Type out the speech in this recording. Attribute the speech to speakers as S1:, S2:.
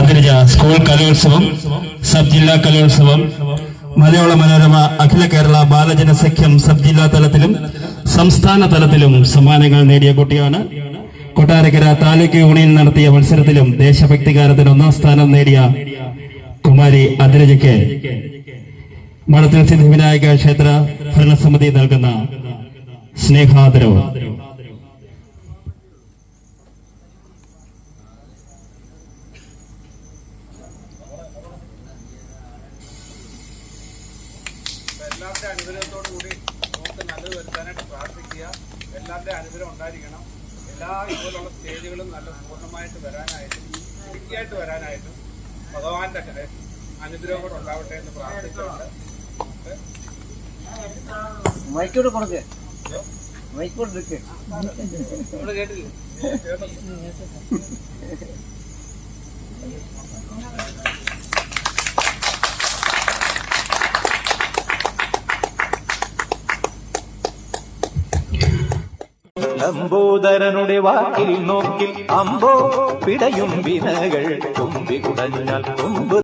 S1: അന്തരിച്ച സ്കൂൾ കലോത്സവം, സബ് ജില്ലാ കലോത്സവം, മലയാള മനോരമ അഖില കേരള ബാലജന സഖ്യം സബ് ജില്ലാ തലത്തിലും സംസ്ഥാന തലത്തിലും സമ്മാനങ്ങൾ നേടിയ കുട്ടിയാണ്. കൊട്ടാരക്കര താലൂക്ക് യൂണിയൻ നടത്തിയ മത്സരത്തിലും ദേശഭക്തി ഗാനത്തിന് 1ാം സ്ഥാനം നേടിയ കുമാരി അദ്രജയ്ക്ക് മഠത്തിൽ സിദ്ധിവിനായക ക്ഷേത്ര ഭരണസമിതി നൽകുന്ന സ്നേഹാദരവ്.
S2: എല്ലാവരുടെ അനുഗ്രഹത്തോടു കൂടി നമുക്ക് നല്ലത് വരുത്താനായിട്ട് പ്രാർത്ഥിക്കുക. എല്ലാവരുടെ അനുഗ്രഹം ഉണ്ടായിരിക്കണം. എല്ലാ ഇതുപോലുള്ള സ്റ്റേജുകളും നല്ല പൂർണ്ണമായിട്ട് വരാനായിട്ടും ശരിക്കായിട്ട് വരാനായിട്ടും ഭഗവാന്റെ അനുഗ്രഹം കൂടെ ഉണ്ടാവട്ടെ എന്ന് പ്രാർത്ഥിച്ചുകൊണ്ട്
S3: മൈക്കോട് കൊടുക്ക്, മൈക്കോട് നിൽക്ക്.
S2: നമ്മള് കേട്ടില്ലേ?
S4: ലംബോദരനുടെ വാക്കിൽ നോക്കിൽ അമ്പോ പിടയും വിനകൾ തുമ്പി കുടഞ്ഞാൽ തുമ്പ്